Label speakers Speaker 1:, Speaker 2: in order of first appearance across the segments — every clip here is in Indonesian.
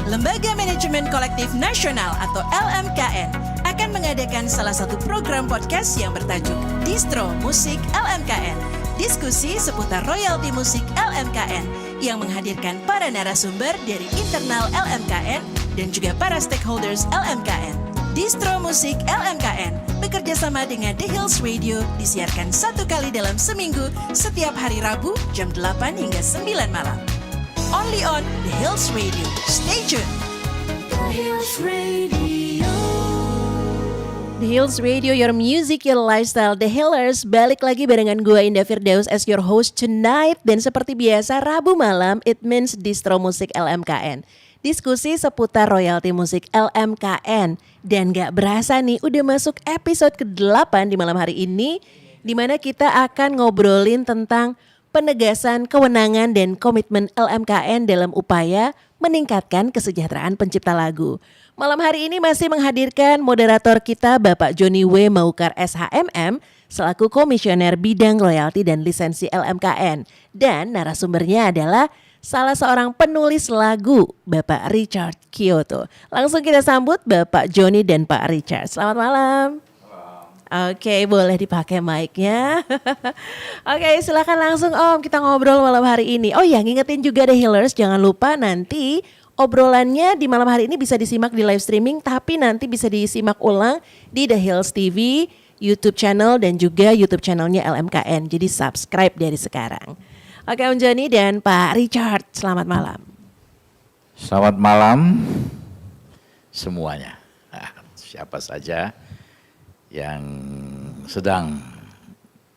Speaker 1: Lembaga Manajemen Kolektif Nasional atau LMKN akan mengadakan salah satu program podcast yang bertajuk Distro Musik LMKN. Diskusi seputar royalti musik LMKN yang menghadirkan para narasumber dari internal LMKN dan juga para stakeholders LMKN. Distro Musik LMKN bekerja sama dengan The Hills Radio disiarkan 1 kali dalam seminggu setiap hari Rabu jam 8 hingga 9 malam. Only on The Hills Radio. Stay tuned.
Speaker 2: The Hills Radio.
Speaker 3: The Hills Radio, your music, your lifestyle. The Hillers, balik lagi barengan gue Indah Firdaus as your host tonight. Dan seperti biasa, Rabu malam, it means Distro Musik LMKN. Diskusi seputar royalti musik LMKN. Dan gak berasa nih, udah masuk episode ke-8 di malam hari ini, di mana kita akan ngobrolin tentang penegasan kewenangan dan komitmen LMKN dalam upaya meningkatkan kesejahteraan pencipta lagu. Malam hari ini masih menghadirkan moderator kita Bapak Joni W. Maukar SHMM selaku Komisioner Bidang Royalti dan Lisensi LMKN. Dan narasumbernya adalah salah seorang penulis lagu, Bapak Richard Kyoto. Langsung kita sambut Bapak Joni dan Pak Richard. Selamat malam. Oke, boleh dipakai mic-nya. Oke, silakan langsung Om, kita ngobrol malam hari ini. Oh ya, ngingetin juga The Hillers, jangan lupa nanti obrolannya di malam hari ini bisa disimak di live streaming, tapi nanti bisa disimak ulang di The Hills TV, YouTube channel dan juga YouTube channelnya LMKN. Jadi subscribe dari sekarang. Oke, Om Joni dan Pak Richard, selamat malam.
Speaker 4: Selamat malam semuanya. Siapa saja yang sedang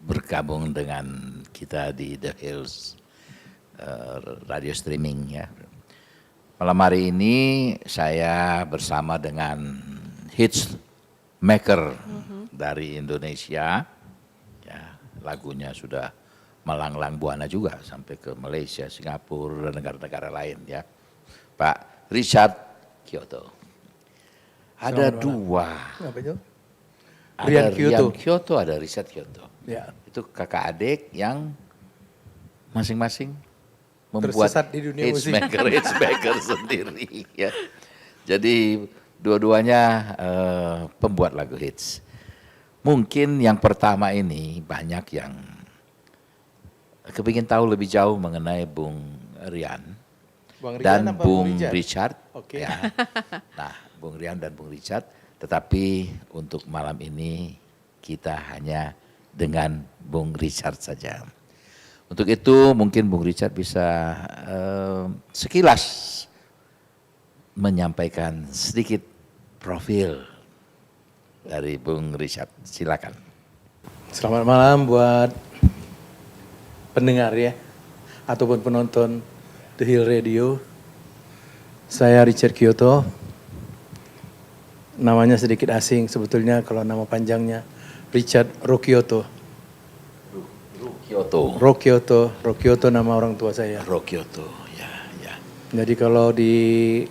Speaker 4: bergabung dengan kita di The Hills radio streaming ya. Malam hari ini saya bersama dengan hits maker dari Indonesia. Ya, lagunya sudah melanglang buana juga sampai ke Malaysia, Singapura dan negara-negara lain ya. Pak Richard Kyoto. Ada dua.
Speaker 5: Apa itu?
Speaker 4: Ada
Speaker 5: Rian
Speaker 4: Kyoto, ada Richard Kyoto.
Speaker 5: Ya.
Speaker 4: Itu kakak adik yang masing-masing membuat
Speaker 5: Tersesat di dunia musik.
Speaker 4: hits maker sendiri. Ya. Jadi dua-duanya pembuat lagu hits. Mungkin yang pertama ini banyak yang kepingin tahu lebih jauh mengenai Bung Rian dan Bung Richard.
Speaker 5: Oke.
Speaker 4: Ya. Nah, Bung Rian dan Bung Richard. Tetapi untuk malam ini kita hanya dengan Bung Richard saja. Untuk itu mungkin Bung Richard bisa sekilas menyampaikan sedikit profil dari Bung Richard. Silakan.
Speaker 5: Selamat malam buat pendengar ya, ataupun penonton The Hill Radio. Saya Richard Kyoto. Namanya sedikit asing sebetulnya kalau nama panjangnya Richard Rokyoto. Rokyoto nama orang tua saya.
Speaker 4: Rokyoto, ya.
Speaker 5: Jadi kalau di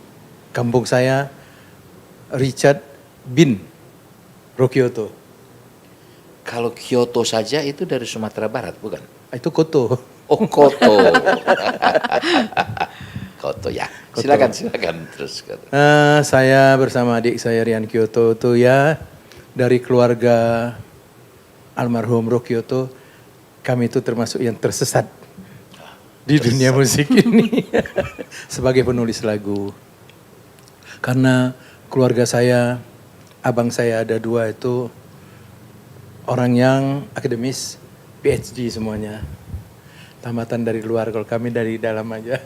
Speaker 5: kampung saya Richard bin Rokyoto.
Speaker 4: Kalau Kyoto saja itu dari Sumatera Barat, bukan?
Speaker 5: Itu Koto.
Speaker 4: Oh, Koto. Koto ya. Silakan terus.
Speaker 5: Saya bersama adik saya Rian Kyoto itu ya dari keluarga almarhum Rokyoto. Kami itu termasuk yang tersesat di dunia musik ini sebagai penulis lagu. Karena keluarga saya, abang saya ada 2 itu orang yang akademis, PhD semuanya. Tamatan dari luar, kalau kami dari dalam aja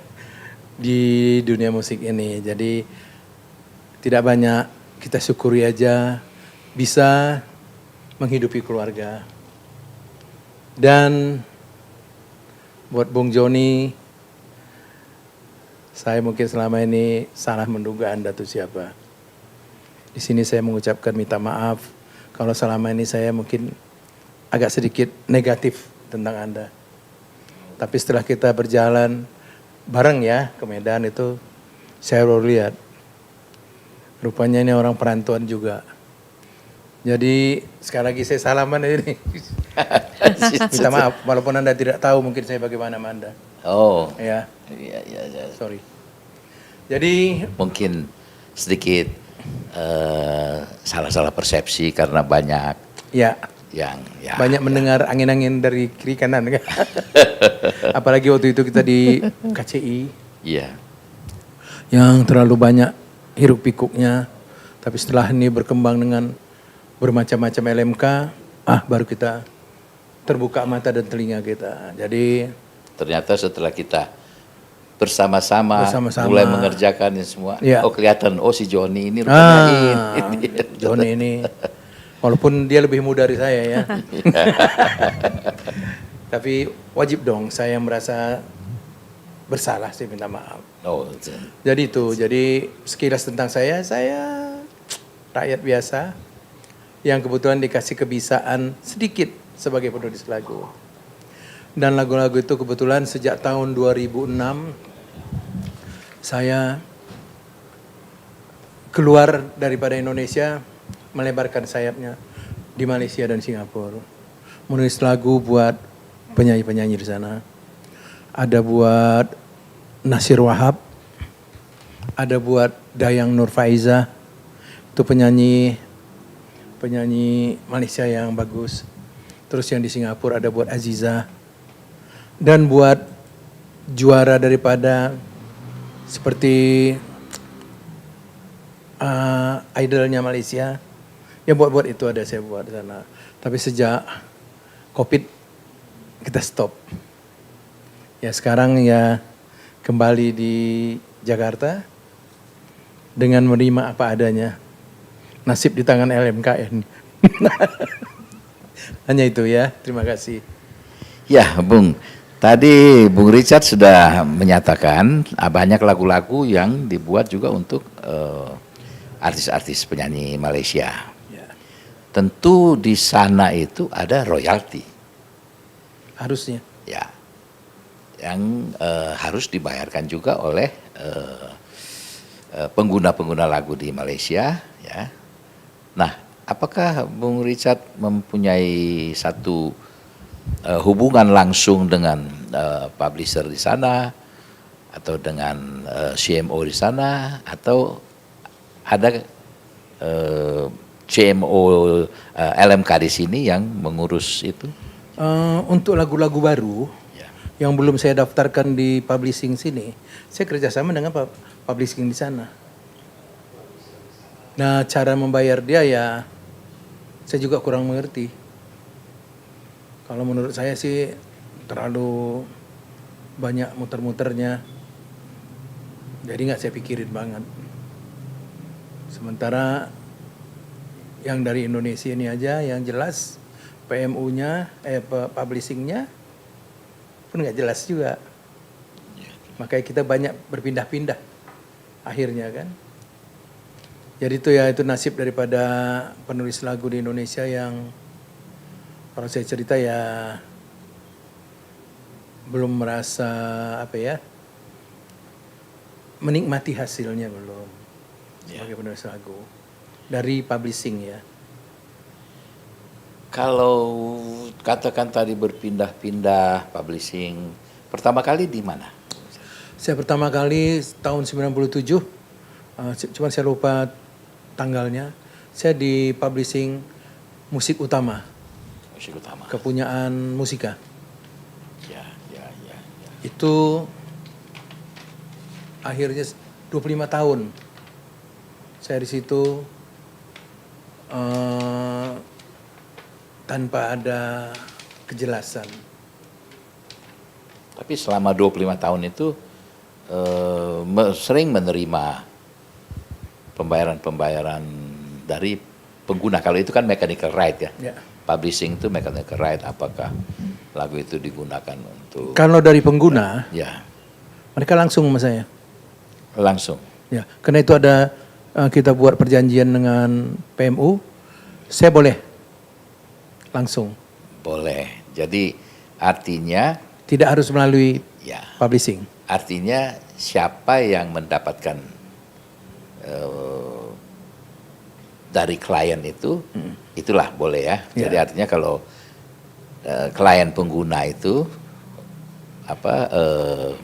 Speaker 5: di dunia musik ini. Jadi tidak banyak, kita syukuri aja bisa menghidupi keluarga. Dan buat Bung Joni, saya mungkin selama ini salah menduga Anda tuh siapa. Di sini saya mengucapkan minta maaf kalau selama ini saya mungkin agak sedikit negatif tentang Anda. Tapi setelah kita berjalan bareng ya ke Medan itu, saya baru lihat rupanya ini orang perantauan juga. Jadi sekali lagi saya salaman ini. Minta maaf walaupun Anda tidak tahu mungkin saya bagaimana sama Anda.
Speaker 4: Oh.
Speaker 5: Ya.
Speaker 4: Iya.
Speaker 5: Sorry. Jadi
Speaker 4: Mungkin sedikit salah-salah persepsi karena banyak
Speaker 5: ya
Speaker 4: yang ya
Speaker 5: banyak mendengar angin-angin dari kiri kanan kan. Apalagi waktu itu kita di KCI
Speaker 4: iya.
Speaker 5: yang terlalu banyak hiruk pikuknya. Tapi setelah ini berkembang dengan bermacam-macam LMK, baru kita terbuka mata dan telinga kita. Jadi
Speaker 4: Ternyata setelah kita bersama-sama
Speaker 5: Bersama-sama.
Speaker 4: mulai mengerjakan ini semua,
Speaker 5: Iya.
Speaker 4: kelihatan si Joni ini rupanya ini.
Speaker 5: Joni ini, walaupun dia lebih muda dari saya ya. Tapi wajib dong saya merasa bersalah, saya minta maaf.
Speaker 4: Oh,
Speaker 5: Jadi sekilas tentang saya rakyat biasa yang kebetulan dikasih kebisaan sedikit sebagai penulis lagu. Dan lagu-lagu itu kebetulan sejak tahun 2006 saya keluar daripada Indonesia, melebarkan sayapnya di Malaysia dan Singapura. Menulis lagu buat penyanyi-penyanyi di sana. Ada buat Nasir Wahab, ada buat Dayang Nur Faiza, itu penyanyi Malaysia yang bagus. Terus yang di Singapura ada buat Aziza. Dan buat juara daripada seperti idolnya Malaysia, ya buat itu ada saya buat di sana. Tapi sejak COVID kita stop. Ya sekarang ya kembali di Jakarta dengan menerima apa adanya. Nasib di tangan LMKN. Hanya itu ya, terima kasih.
Speaker 4: ya, Bung. Tadi Bung Richard sudah menyatakan banyak lagu-lagu yang dibuat juga untuk artis-artis penyanyi Malaysia.
Speaker 5: Ya.
Speaker 4: Tentu di sana itu ada royalti,
Speaker 5: Harusnya.
Speaker 4: ya, yang harus dibayarkan juga oleh pengguna-pengguna lagu di Malaysia, ya. Nah, apakah Bung Richard mempunyai satu hubungan langsung dengan publisher di sana atau dengan CMO di sana, atau ada CMO LMK di sini yang mengurus itu?
Speaker 5: Untuk lagu-lagu baru
Speaker 4: Ya.
Speaker 5: yang belum saya daftarkan di publishing sini, saya kerjasama dengan publishing di sana. Nah, cara membayar dia ya saya juga kurang mengerti. Kalau menurut saya sih terlalu banyak muter-muternya. Jadi nggak saya pikirin banget. Sementara yang dari Indonesia ini aja yang jelas PMU-nya, publishing-nya pun nggak jelas juga. Makanya kita banyak berpindah-pindah akhirnya kan. Jadi itu nasib daripada penulis lagu di Indonesia yang kalau saya cerita ya belum merasa menikmati hasilnya belum sebagai penulis lagu dari publishing ya.
Speaker 4: Kalau katakan tadi berpindah-pindah publishing, pertama kali di mana?
Speaker 5: Saya pertama kali tahun 97, cuma saya lupa tanggalnya. Saya di publishing Musik Utama,
Speaker 4: Musik Utama.
Speaker 5: kepunyaan Musika.
Speaker 4: Ya.
Speaker 5: Itu akhirnya 25 tahun saya di situ tanpa ada kejelasan.
Speaker 4: Tapi selama 25 tahun itu sering menerima pembayaran dari pengguna. Kalau itu kan mechanical right ya.
Speaker 5: Ya.
Speaker 4: Publishing itu mechanical right. Apakah lagu itu digunakan untuk
Speaker 5: Kalau dari pengguna,
Speaker 4: ya
Speaker 5: mereka langsung sama saya.
Speaker 4: langsung?
Speaker 5: Ya, karena itu ada kita buat perjanjian dengan PMU, saya boleh langsung.
Speaker 4: Boleh. Jadi artinya
Speaker 5: Tidak harus melalui
Speaker 4: ya,
Speaker 5: publishing.
Speaker 4: artinya siapa yang mendapatkan dari klien itu, itulah boleh ya.
Speaker 5: Ya.
Speaker 4: Jadi artinya kalau klien pengguna itu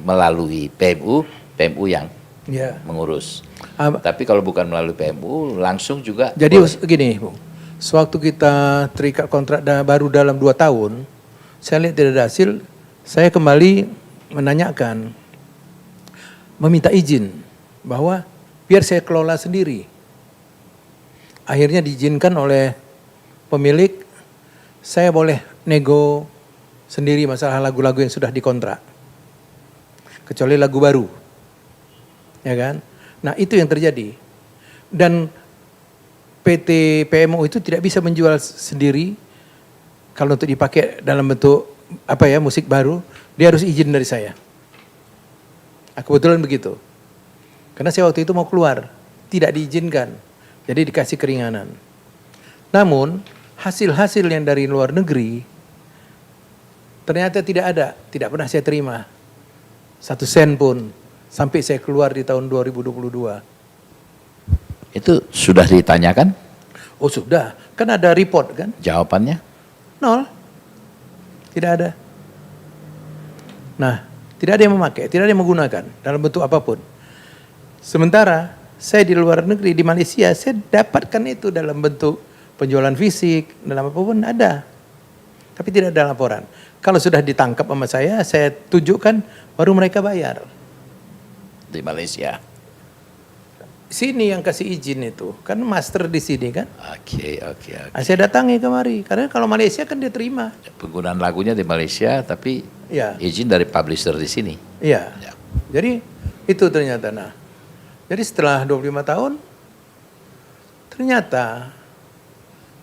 Speaker 4: melalui PMU yang
Speaker 5: Ya.
Speaker 4: mengurus.
Speaker 5: Ah,
Speaker 4: Tapi kalau bukan melalui PMU, langsung juga.
Speaker 5: Jadi
Speaker 4: boleh.
Speaker 5: gini, Bung. Sewaktu kita terikat kontrak baru dalam 2 tahun, saya lihat tidak ada hasil, saya kembali menanyakan, meminta izin bahwa biar saya kelola sendiri. Akhirnya diizinkan oleh pemilik, saya boleh nego sendiri masalah lagu-lagu yang sudah dikontrak. Kecuali lagu baru. Ya kan? Nah, itu yang terjadi. Dan PT PMU itu tidak bisa menjual sendiri kalau untuk dipakai dalam bentuk musik baru, dia harus izin dari saya. Kebetulan begitu. Karena saya waktu itu mau keluar, tidak diizinkan. Jadi dikasih keringanan. Namun, hasil-hasil yang dari luar negeri ternyata tidak ada, tidak pernah saya terima. 1 sen pun sampai saya keluar di tahun 2022.
Speaker 4: Itu sudah ditanyakan
Speaker 5: Oh sudah, kan ada report kan?
Speaker 4: jawabannya?
Speaker 5: 0. Tidak ada. Nah, tidak ada yang memakai, tidak ada yang menggunakan dalam bentuk apapun. Sementara saya di luar negeri, di Malaysia, saya dapatkan itu dalam bentuk penjualan fisik, dalam apapun ada. Tapi tidak ada laporan. Kalau sudah ditangkap sama saya tunjukkan, baru mereka bayar.
Speaker 4: Di Malaysia.
Speaker 5: Sini yang kasih izin itu, kan master di sini kan.
Speaker 4: Oke.
Speaker 5: Nah, saya datangi kemari, karena kalau Malaysia kan dia terima.
Speaker 4: Penggunaan lagunya di Malaysia, tapi
Speaker 5: Ya.
Speaker 4: izin dari publisher di sini.
Speaker 5: Iya.
Speaker 4: Ya.
Speaker 5: Jadi itu ternyata. Nah, jadi setelah 25 tahun, ternyata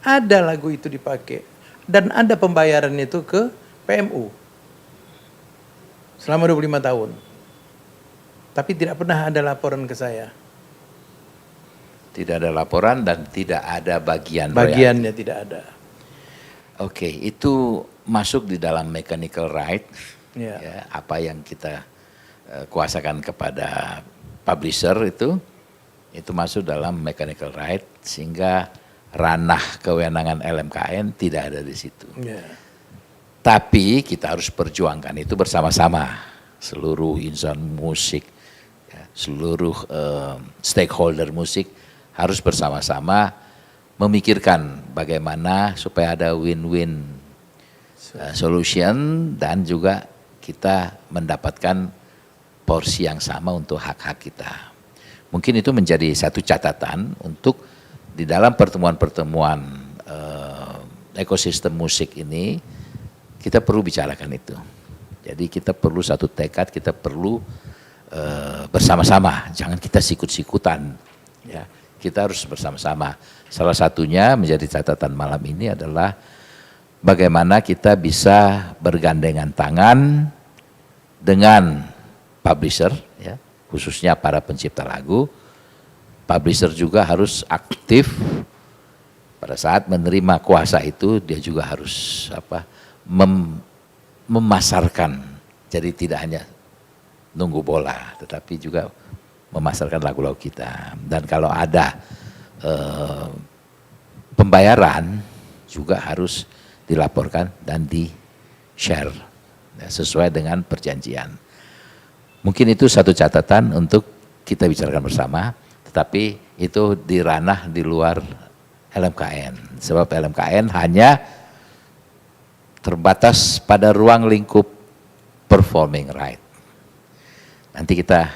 Speaker 5: ada lagu itu dipakai dan ada pembayaran itu ke PMU selama 25 tahun. Tapi tidak pernah ada laporan ke saya.
Speaker 4: Tidak ada laporan dan tidak ada bagian royalti.
Speaker 5: Bagiannya tidak ada.
Speaker 4: Oke, itu masuk di dalam mechanical right.
Speaker 5: Ya.
Speaker 4: Ya, apa yang kita kuasakan kepada publisher itu masuk dalam mechanical right, sehingga ranah kewenangan LMKN tidak ada di situ.
Speaker 5: Ya.
Speaker 4: Tapi kita harus perjuangkan itu bersama-sama, seluruh insan musik, ya, seluruh stakeholder musik harus bersama-sama memikirkan bagaimana supaya ada win-win solution dan juga kita mendapatkan porsi yang sama untuk hak-hak kita. Mungkin itu menjadi satu catatan untuk di dalam pertemuan-pertemuan ekosistem musik ini, kita perlu bicarakan itu. Jadi kita perlu satu tekad, kita perlu bersama-sama, jangan kita sikut-sikutan. Ya, kita harus bersama-sama. Salah satunya menjadi catatan malam ini adalah bagaimana kita bisa bergandengan tangan dengan publisher, ya, khususnya para pencipta lagu. Publisher juga harus aktif pada saat menerima kuasa itu, dia juga harus memasarkan. Jadi tidak hanya nunggu bola, tetapi juga memasarkan lagu-lagu kita. Dan kalau ada pembayaran juga harus dilaporkan dan di-share, ya, sesuai dengan perjanjian. Mungkin itu satu catatan untuk kita bicarakan bersama, tetapi itu di ranah di luar LMKN. Sebab LMKN hanya terbatas pada ruang lingkup performing right. Nanti kita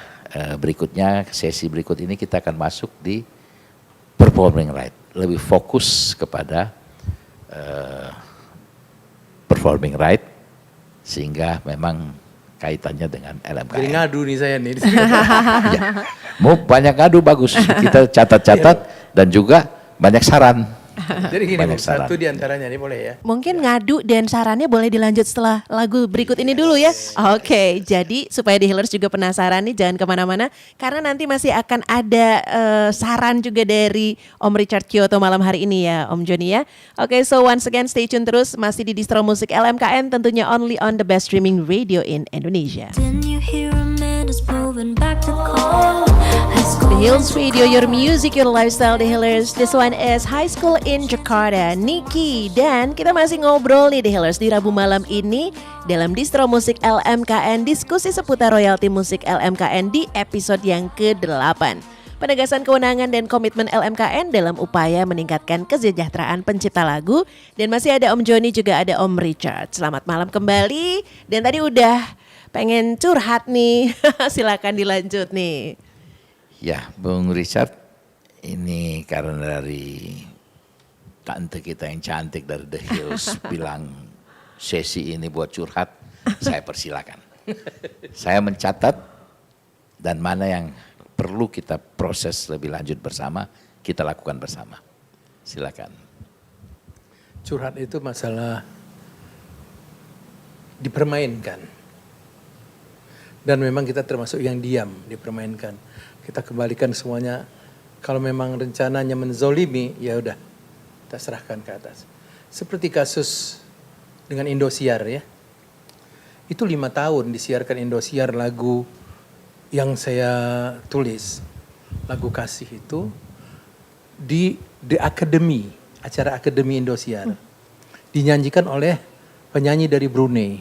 Speaker 4: berikutnya, sesi berikut ini kita akan masuk di performing right. Lebih fokus kepada performing right, sehingga memang kaitannya dengan LMKN.
Speaker 5: Jadi ngadu nih saya nih.
Speaker 4: Ya. Mau banyak ngadu bagus, kita catat-catat dan juga banyak saran.
Speaker 5: Jadi gini,
Speaker 4: Banyak
Speaker 5: Bung,
Speaker 4: saran.
Speaker 5: satu diantaranya nih boleh ya.
Speaker 3: Mungkin ngadu dan sarannya boleh dilanjut setelah lagu berikut ini dulu ya. Oke, jadi supaya The Healers juga penasaran nih, jangan kemana-mana. Karena nanti masih akan ada saran juga dari Om Richard Kyoto malam hari ini ya, Om Joni ya. Oke, so once again stay tune terus, masih di Distro Musik LMKN, tentunya only on the best streaming radio in Indonesia.
Speaker 2: Then you hear a man is moving back to call. High school
Speaker 3: Hills Radio, your music, your lifestyle, The Healers. This one is High School in Jakarta, Niki. Dan kita masih ngobrol nih The Healers di Rabu malam ini dalam Distro Musik LMKN, diskusi seputar royalti musik LMKN di episode yang ke-8. Penegasan kewenangan dan komitmen LMKN dalam upaya meningkatkan kesejahteraan pencipta lagu. Dan masih ada Om Joni, juga ada Om Richard. Selamat malam kembali. Dan tadi udah pengen curhat nih, silakan dilanjut nih.
Speaker 4: Ya, Bung Richard, ini karena dari tante kita yang cantik dari The Hills bilang sesi ini buat curhat, saya persilakan. Saya mencatat dan mana yang perlu kita proses lebih lanjut bersama, kita lakukan bersama. Silakan.
Speaker 5: Curhat itu masalah dipermainkan. Dan memang kita termasuk yang diam, dipermainkan. Kita kembalikan semuanya, kalau memang rencananya menzolimi, ya udah, kita serahkan ke atas. Seperti kasus dengan Indosiar ya. Itu 5 tahun disiarkan Indosiar lagu yang saya tulis. Lagu Kasih itu di The Academy, acara Akademi Indosiar. Dinyanyikan oleh penyanyi dari Brunei.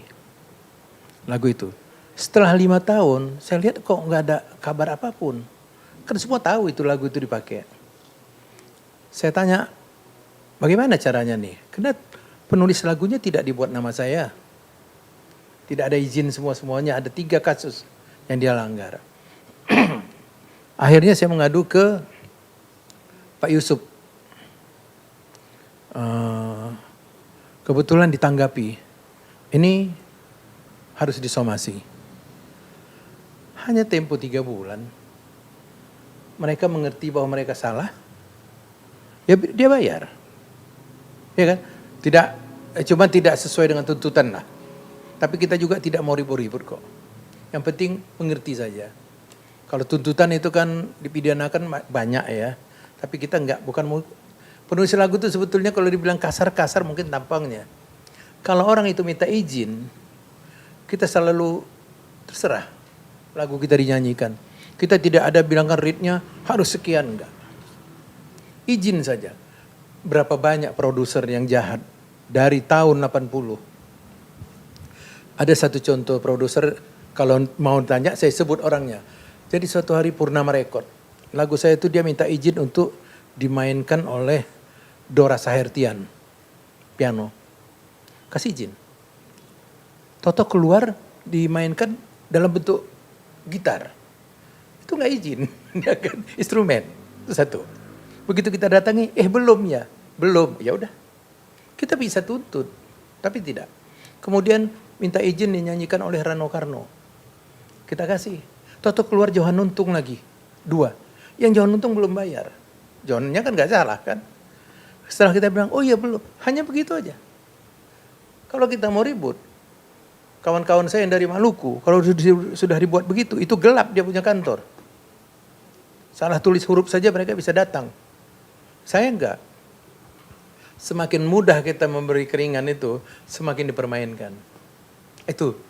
Speaker 5: Lagu itu. Setelah 5 tahun, saya lihat kok nggak ada kabar apapun. Kan semua tahu itu lagu itu dipakai. Saya tanya, bagaimana caranya nih? Karena penulis lagunya tidak dibuat nama saya. Tidak ada izin semuanya. Ada 3 kasus yang dia langgar. Akhirnya saya mengadu ke Pak Yusuf. Kebetulan ditanggapi. Ini harus disomasi. Hanya tempo 3 bulan. Mereka mengerti bahwa mereka salah, ya dia bayar, ya kan? Cuma tidak sesuai dengan tuntutan lah. Tapi kita juga tidak mau ribut-ribut kok. Yang penting mengerti saja. Kalau tuntutan itu kan dipidanakan banyak ya, tapi kita bukan penulis lagu itu sebetulnya kalau dibilang kasar mungkin tampangnya. Kalau orang itu minta izin, kita selalu terserah lagu kita dinyanyikan. Kita tidak ada bilangkan rate-nya harus sekian, enggak. Izin saja. Berapa banyak produser yang jahat dari tahun 80. Ada satu contoh produser, kalau mau tanya saya sebut orangnya. Jadi suatu hari Purnama Record. Lagu saya itu dia minta izin untuk dimainkan oleh Dora Sahertian. Piano. Kasih izin. Toto keluar dimainkan dalam bentuk gitar. Itu nggak izin, ya kan? Instrumen, itu satu. Begitu kita datangi, belum ya, belum, ya udah. Kita bisa tuntut, tapi tidak. Kemudian minta izin dinyanyikan oleh Rano Karno. Kita kasih. Toto keluar Johan Nuntung lagi, 2. Yang Johan Nuntung belum bayar. Johannya kan nggak salah kan. Setelah kita bilang, oh iya belum, hanya begitu aja. Kalau kita mau ribut, kawan-kawan saya yang dari Maluku, kalau sudah dibuat begitu, itu gelap dia punya kantor. Salah tulis huruf saja mereka bisa datang. Saya enggak. Semakin mudah kita memberi keringan itu, semakin dipermainkan. Itu.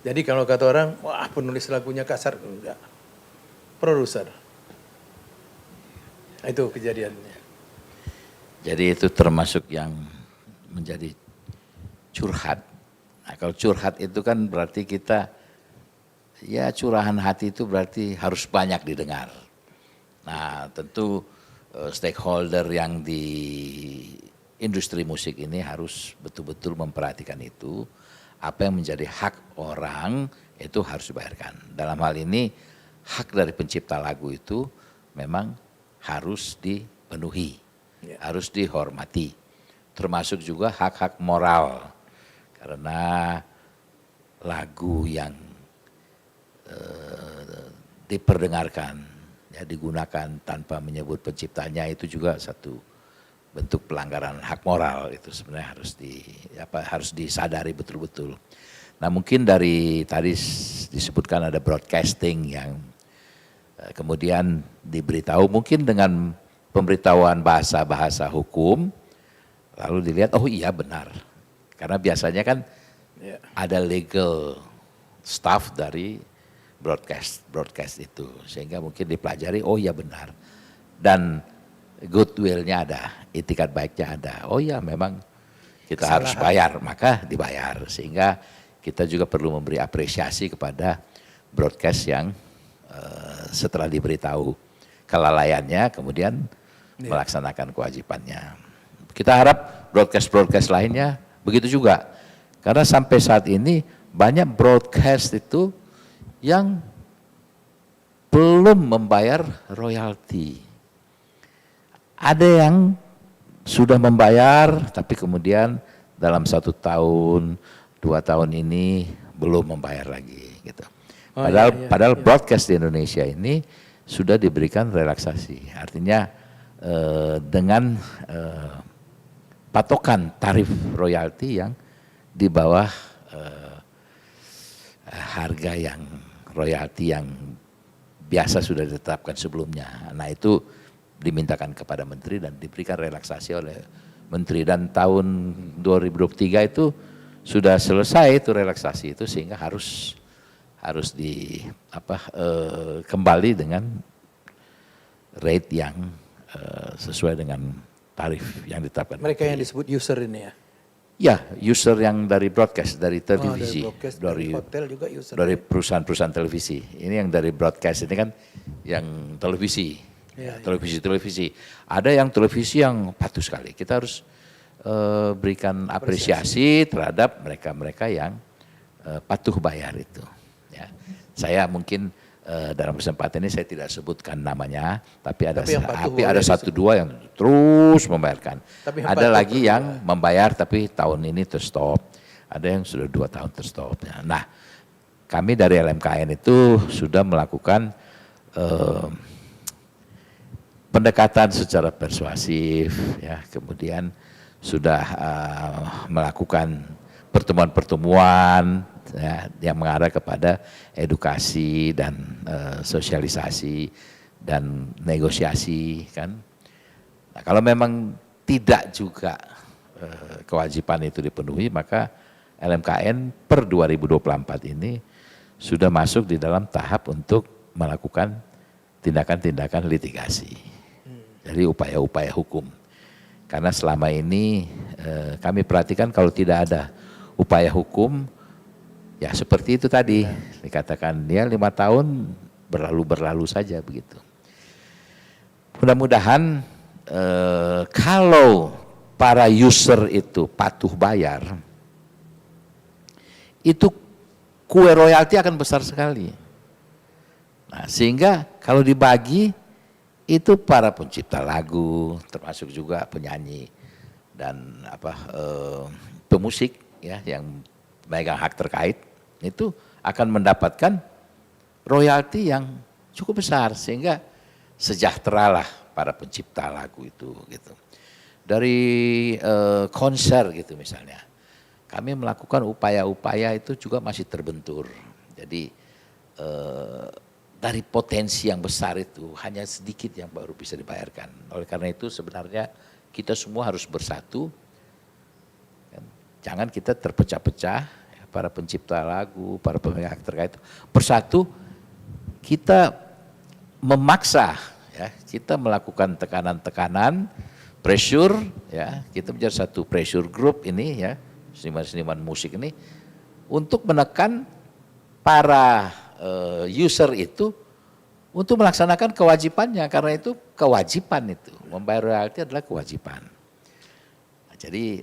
Speaker 5: Jadi kalau kata orang, wah penulis lagunya kasar, enggak. Produser. Itu kejadiannya.
Speaker 4: Jadi itu termasuk yang menjadi curhat. Nah, kalau curhat itu kan berarti kita, ya curahan hati itu berarti harus banyak didengar. Nah tentu stakeholder yang di industri musik ini harus betul-betul memperhatikan itu. Apa yang menjadi hak orang itu harus dibayarkan. Dalam hal ini hak dari pencipta lagu itu memang harus dipenuhi, harus dihormati. Termasuk juga hak-hak moral. Karena lagu yang diperdengarkan, ya, digunakan tanpa menyebut penciptanya itu juga satu bentuk pelanggaran hak moral. Itu sebenarnya harus disadari betul-betul. Nah mungkin dari tadi disebutkan ada broadcasting yang kemudian diberitahu mungkin dengan pemberitahuan bahasa-bahasa hukum, lalu dilihat oh iya benar. Karena biasanya kan ada legal staff dari broadcast itu, sehingga mungkin dipelajari, oh ya benar, dan goodwill-nya ada, itikat baiknya ada, oh ya memang kita harus bayar, maka dibayar, sehingga kita juga perlu memberi apresiasi kepada broadcast yang setelah diberitahu kelalaiannya kemudian melaksanakan kewajibannya. Kita harap broadcast lainnya begitu juga, karena sampai saat ini banyak broadcast itu yang belum membayar royalti. Ada yang sudah membayar tapi kemudian dalam 1 tahun, 2 tahun ini belum membayar lagi gitu. Padahal broadcast di Indonesia ini sudah diberikan relaksasi. Artinya dengan patokan tarif royalti yang di bawah harga yang royalti yang biasa sudah ditetapkan sebelumnya. Nah itu dimintakan kepada menteri dan diberikan relaksasi oleh menteri, dan tahun 2023 itu sudah selesai itu relaksasi itu, sehingga harus kembali dengan rate yang sesuai dengan tarif yang ditetapkan.
Speaker 5: Mereka yang disebut user ini ya?
Speaker 4: Ya, user yang dari broadcast, dari televisi,
Speaker 5: dari hotel juga user.
Speaker 4: dari perusahaan-perusahaan televisi. Ini yang dari broadcast ini kan yang televisi, televisi. Ada yang televisi yang patuh sekali. Kita harus berikan apresiasi terhadap mereka-mereka yang patuh bayar itu. Ya. Saya mungkin dalam kesempatan ini saya tidak sebutkan namanya, tapi ada 1-2 yang terus membayarkan. Ada lagi yang membayar tapi tahun ini terstop. Ada yang sudah 2 tahun terstop. Nah, kami dari LMKN itu sudah melakukan pendekatan secara persuasif, ya, kemudian sudah melakukan pertemuan-pertemuan ya, yang mengarah kepada edukasi dan sosialisasi dan negosiasi kan. Nah, kalau memang tidak juga kewajiban itu dipenuhi, maka LMKN per 2024 ini sudah masuk di dalam tahap untuk melakukan tindakan-tindakan litigasi. Jadi upaya-upaya hukum. Karena selama ini kami perhatikan kalau tidak ada upaya hukum, ya seperti itu tadi dikatakan dia 5 tahun berlalu saja begitu. Mudah-mudahan kalau para user itu patuh bayar, itu kue royalti akan besar sekali. Nah, sehingga kalau dibagi itu para pencipta lagu, termasuk juga penyanyi dan pemusik ya yang memegang hak terkait, itu akan mendapatkan royalti yang cukup besar, sehingga sejahteralah para pencipta lagu itu gitu. Dari konser gitu misalnya, kami melakukan upaya-upaya itu juga masih terbentur. Jadi dari potensi yang besar itu hanya sedikit yang baru bisa dibayarkan. Oleh karena itu sebenarnya kita semua harus bersatu. Jangan kita terpecah-pecah, para pencipta lagu, para pemegang hak terkait, bersatu kita memaksa, ya, kita melakukan tekanan-tekanan, pressure, ya, kita menjadi satu pressure group ini, ya, seniman-seniman musik ini, untuk menekan para user itu untuk melaksanakan kewajibannya, karena itu kewajiban itu, membayar royalti adalah kewajiban. Nah, jadi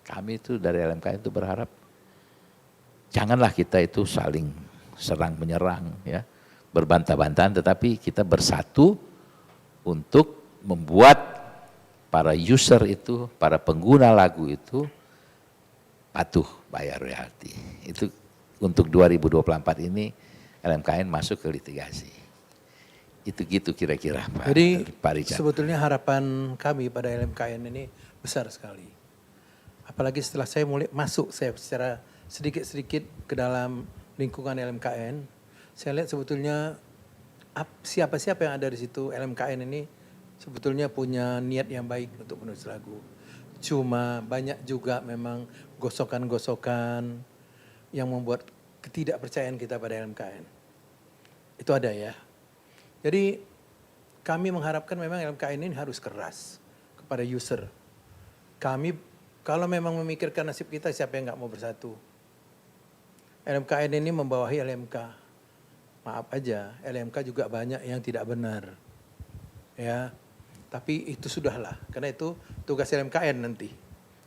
Speaker 4: kami itu dari LMKN itu berharap janganlah kita itu saling serang menyerang, ya, berbantah-bantahan, tetapi kita bersatu untuk membuat para user itu, para pengguna lagu itu patuh bayar royalti. Itu untuk 2024 ini LMKN masuk ke litigasi. Itu gitu kira-kira Pak.
Speaker 5: Jadi
Speaker 4: Pak Richard.
Speaker 5: sebetulnya harapan kami pada LMKN ini besar sekali. Apalagi setelah saya mulai masuk saya secara sedikit-sedikit ke dalam lingkungan LMKN, saya lihat sebetulnya siapa-siapa yang ada di situ LMKN ini sebetulnya punya niat yang baik untuk menulis lagu. Cuma banyak juga memang gosokan-gosokan yang membuat ketidakpercayaan kita pada LMKN. Itu ada ya. Jadi kami mengharapkan memang LMKN ini harus keras kepada user. Kami kalau memang memikirkan nasib kita, siapa yang nggak mau bersatu? LMKN ini membawahi LMK. Maaf aja, LMK juga banyak yang tidak benar. Ya, tapi itu sudahlah. Karena itu tugas LMKN nanti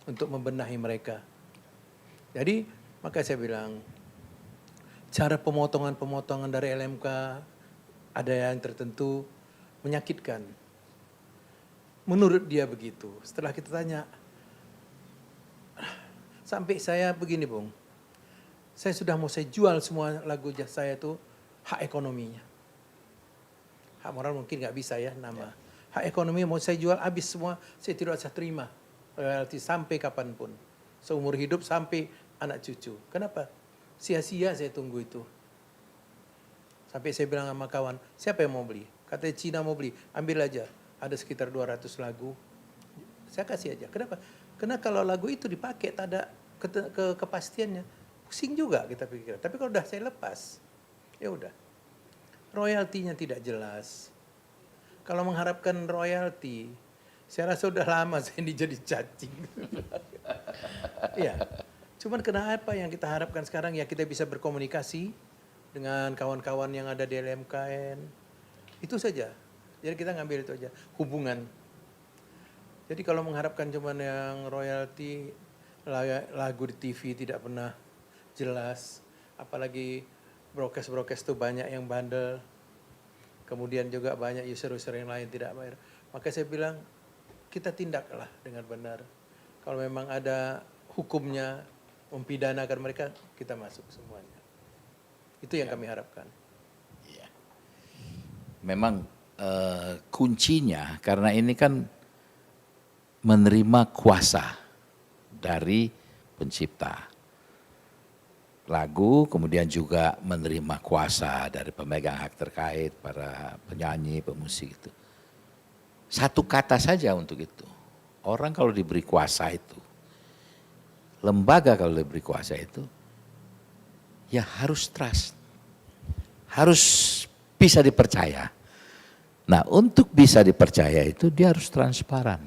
Speaker 5: untuk membenahi mereka. Jadi maka saya bilang, cara pemotongan dari LMK ada yang tertentu menyakitkan. Menurut dia begitu. Setelah kita tanya, sampai saya begini Bung, saya sudah mau saya jual semua lagu jazz saya itu hak ekonominya. Hak moral mungkin nggak bisa ya nama. Hak ekonomi mau saya jual habis semua, saya tidak bisa terima royalti sampai kapanpun. Seumur hidup sampai anak cucu. Kenapa? Sia-sia saya tunggu itu. Sampai saya bilang sama kawan, siapa yang mau beli? Katanya Cina mau beli, ambil aja. Ada sekitar 200 lagu. Saya kasih aja. Kenapa? Karena kalau lagu itu dipakai tak ada kepastiannya, pusing juga kita pikir. Tapi kalau udah saya lepas, ya udah. Royaltinya tidak jelas. Kalau mengharapkan royalti, saya rasa udah lama saya ini jadi cacing. Iya. Cuman kenapa yang kita harapkan sekarang ya kita bisa berkomunikasi dengan kawan-kawan yang ada di LMKN. Itu saja. Jadi kita ngambil itu aja, hubungan. Jadi kalau mengharapkan cuman yang royalti, lagu di TV tidak pernah jelas, apalagi broadcast itu banyak yang bandel, kemudian juga banyak user-user yang lain tidak bayar. Maka saya bilang, kita tindaklah dengan benar. Kalau memang ada hukumnya, mempidanakan mereka, kita masuk semuanya. Itu yang kami harapkan.
Speaker 4: Iya. Memang kuncinya karena ini kan menerima kuasa dari pencipta lagu, kemudian juga menerima kuasa dari pemegang hak terkait, para penyanyi, pemusik itu. Satu kata saja untuk itu. Orang kalau diberi kuasa itu, lembaga kalau diberi kuasa itu, ya harus trust, harus bisa dipercaya. Nah untuk bisa dipercaya itu dia harus transparan.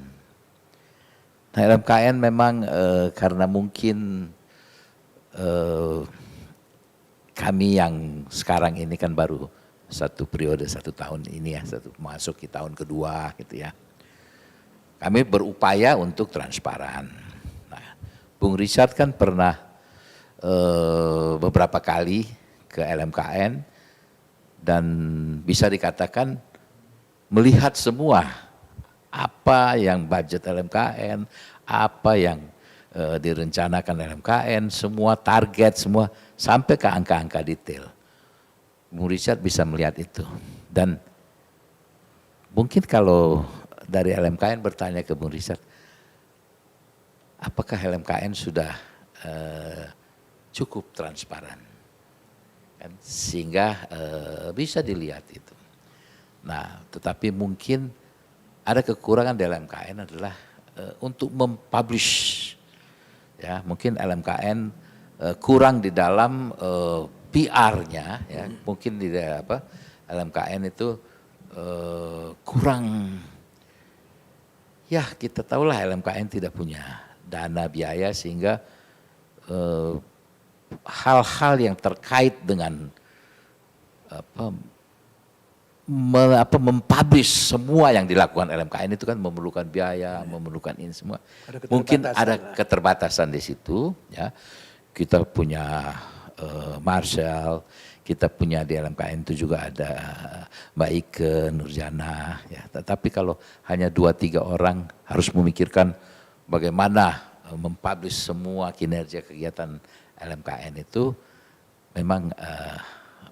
Speaker 4: Nah LMKN memang karena mungkin kami yang sekarang ini kan baru satu periode 1 tahun ini ya, masuk di tahun kedua gitu ya. Kami berupaya untuk transparan. Nah, Bung Richard kan pernah beberapa kali ke LMKN dan bisa dikatakan melihat semua apa yang budget LMKN, apa yang direncanakan LMKN, semua target, semua sampai ke angka-angka detail. Bung Richard bisa melihat itu. Dan mungkin kalau dari LMKN bertanya ke Bung Richard, apakah LMKN sudah cukup transparan? Sehingga bisa dilihat itu. Nah, tetapi mungkin ada kekurangan di LMKN adalah untuk mempublish. Ya, mungkin LMKN kurang di dalam PR-nya, ya, mungkin di LMKN itu kurang. Ya, kita tahulah LMKN tidak punya dana biaya sehingga hal-hal yang terkait dengan mempublish semua yang dilakukan LMKN itu kan memerlukan biaya, memerlukan ini semua. Mungkin ada keterbatasan di situ. Ya, kita punya Marshall, kita punya di LMKN itu juga ada Mbak Ike, Nurjana. Ya, tetapi kalau hanya 2-3 orang harus memikirkan bagaimana mempublish semua kinerja kegiatan LMKN itu memang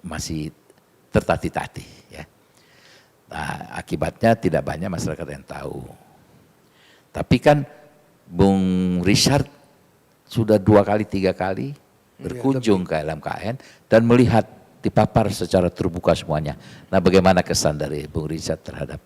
Speaker 4: masih tertati-tati. Ya. Nah, akibatnya tidak banyak masyarakat yang tahu. Tapi kan Bung Richard sudah 2 kali 3 kali berkunjung ke LMKN dan melihat dipapar secara terbuka semuanya. Nah, bagaimana kesan dari Bung Richard terhadap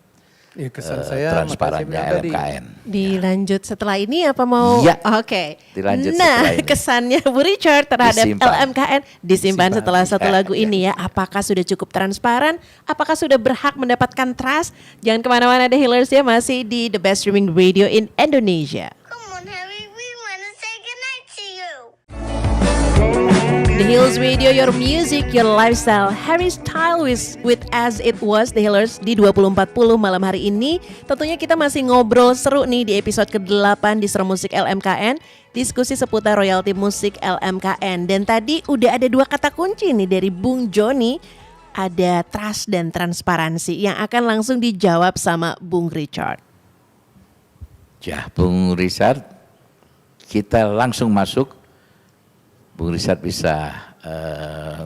Speaker 5: Ya, kesan saya,
Speaker 4: transparannya
Speaker 5: makanya saya bilang
Speaker 4: LMKN.
Speaker 3: Dilanjut setelah ini apa mau?
Speaker 4: Iya.
Speaker 3: Oke.
Speaker 4: Dilanjut
Speaker 3: Nah,
Speaker 4: setelah ini.
Speaker 3: kesannya Bu Richard terhadap
Speaker 4: Disimpan.
Speaker 3: LMKN disimpan setelah satu
Speaker 4: Ya,
Speaker 3: lagu
Speaker 4: ya,
Speaker 3: ini ya. Apakah sudah cukup transparan? Apakah sudah berhak mendapatkan trust? Jangan kemana-mana The Healers ya, masih di The Best Streaming Radio in Indonesia.
Speaker 2: Come on, Harry, we want to say goodnight to you.
Speaker 3: The Hills Radio, your music, your lifestyle. Harry Style with As It Was, The Healers di 2040 malam hari ini. Tentunya kita masih ngobrol seru nih di episode ke-8 Distro Musik LMKN. Diskusi seputar royalti musik LMKN. Dan tadi udah ada 2 kata kunci nih dari Bung Joni. Ada trust dan transparansi yang akan langsung dijawab sama Bung Richard.
Speaker 4: Ya, Bung Richard, kita langsung masuk. Bung Richard bisa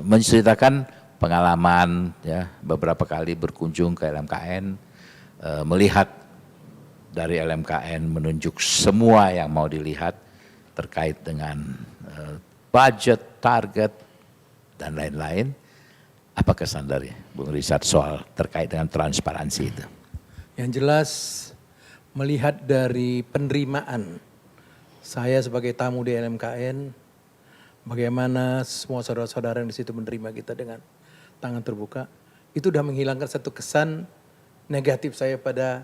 Speaker 4: menceritakan pengalaman ya, beberapa kali berkunjung ke LMKN, melihat dari LMKN menunjuk semua yang mau dilihat terkait dengan budget, target, dan lain-lain. Apa kesan dari Bung Richard soal terkait dengan transparansi itu?
Speaker 5: Yang jelas melihat dari penerimaan saya sebagai tamu di LMKN, bagaimana semua saudara-saudara yang di situ menerima kita dengan tangan terbuka, itu sudah menghilangkan satu kesan negatif saya pada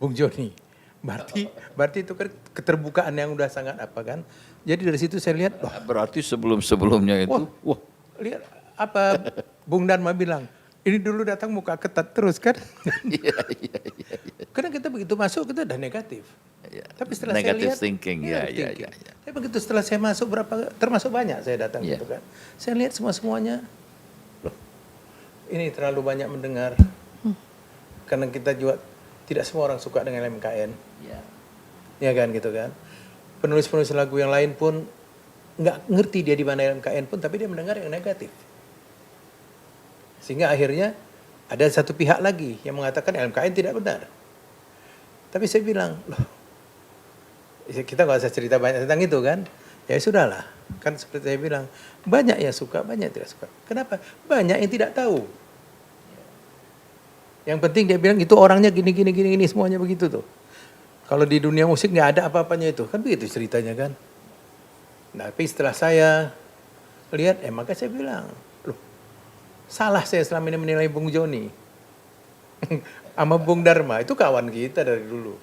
Speaker 5: Bung Joni. Berarti itu kan keterbukaan yang udah sangat apa kan. Jadi dari situ saya lihat, wah,
Speaker 4: Berarti sebelum-sebelumnya itu,
Speaker 5: wah, lihat apa Bung Dharma bilang, ini dulu datang muka ketat terus kan.
Speaker 4: iya.
Speaker 5: Karena kita begitu masuk kita udah negatif.
Speaker 4: Iya.
Speaker 5: Tapi setelah
Speaker 4: Negative
Speaker 5: saya lihat,
Speaker 4: thinking, ya.
Speaker 5: Tapi begitu setelah saya masuk termasuk banyak saya datang
Speaker 4: Iya.
Speaker 5: gitu kan. Saya lihat semuanya, loh, ini terlalu banyak mendengar. Karena kita juga tidak semua orang suka dengan LMKN.
Speaker 4: Iya.
Speaker 5: Ya kan gitu kan. Penulis-penulis lagu yang lain pun nggak ngerti dia di mana LMKN pun, tapi dia mendengar yang negatif. Sehingga akhirnya ada satu pihak lagi yang mengatakan LMKN tidak benar. Tapi saya bilang, loh, kita nggak usah cerita banyak tentang itu kan. Ya sudahlah, kan seperti saya bilang, banyak yang suka, banyak yang tidak suka. Kenapa? Banyak yang tidak tahu. Yang penting dia bilang itu orangnya gini, semuanya begitu tuh. Kalau di dunia musik nggak ada apa-apanya itu, kan begitu ceritanya kan. Nah, tapi setelah saya lihat, maka saya bilang, loh, salah saya selama ini menilai Bung Joni. Sama Bung Dharma, itu kawan kita dari dulu.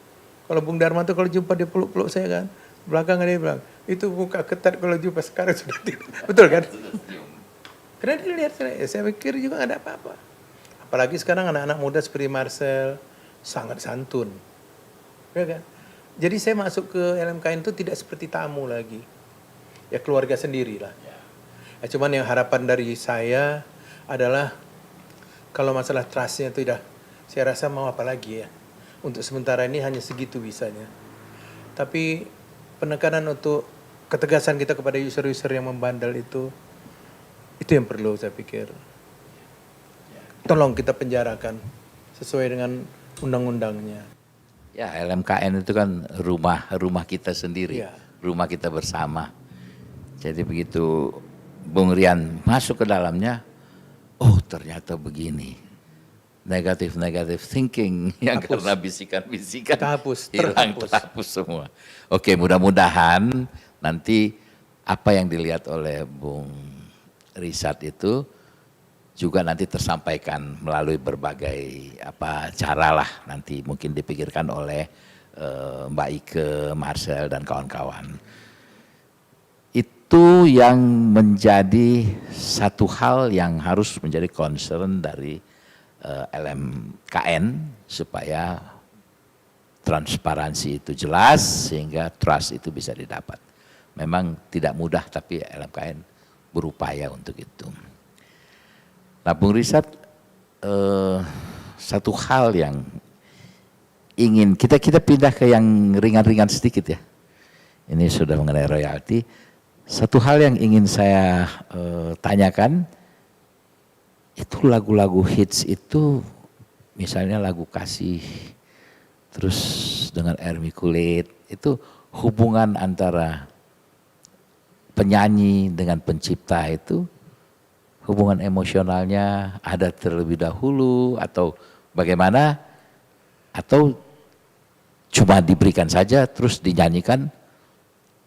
Speaker 5: Kalau Bung Dharma tuh kalau jumpa dia peluk-peluk saya kan. Belakangan dia bilang, itu muka ketat kalau jumpa sekarang sudah tidak. Betul kan? Karena dia lihat saya pikir juga nggak ada apa-apa. Apalagi sekarang anak-anak muda seperti Marcel, sangat santun. Ya kan? Jadi saya masuk ke LMKN itu tidak seperti tamu lagi. Ya keluarga sendiri lah. Ya, cuman yang harapan dari saya adalah kalau masalah trustnya itu udah, saya rasa mau apa lagi ya. Untuk sementara ini hanya segitu bisanya. Tapi penekanan untuk ketegasan kita kepada user-user yang membandel itu yang perlu saya pikir. Tolong kita penjarakan sesuai dengan undang-undangnya.
Speaker 4: Ya, LMKN itu kan rumah kita sendiri,
Speaker 5: Iya.
Speaker 4: rumah kita bersama. Jadi begitu Bung Rian masuk ke dalamnya, oh ternyata begini. Negatif thinking yang
Speaker 5: Hapus.
Speaker 4: karena bisikan-bisikan
Speaker 5: Terhapus,
Speaker 4: terhapus semua. Oke, mudah-mudahan nanti apa yang dilihat oleh Bung Richard itu juga nanti tersampaikan melalui berbagai cara lah, nanti mungkin dipikirkan oleh Mbak Ike, Marcel dan kawan-kawan. Itu yang menjadi satu hal yang harus menjadi concern dari LMKN supaya transparansi itu jelas sehingga trust itu bisa didapat. Memang tidak mudah tapi LMKN berupaya untuk itu. Nah, Bung Richard, satu hal yang ingin kita pindah ke yang ringan-ringan sedikit ya. Ini sudah mengenai royalti. Satu hal yang ingin saya tanyakan, itu lagu-lagu hits itu, misalnya lagu Kasih, terus dengan Ermi Kulit, itu hubungan antara penyanyi dengan pencipta itu, hubungan emosionalnya ada terlebih dahulu atau bagaimana? Atau cuma diberikan saja terus dinyanyikan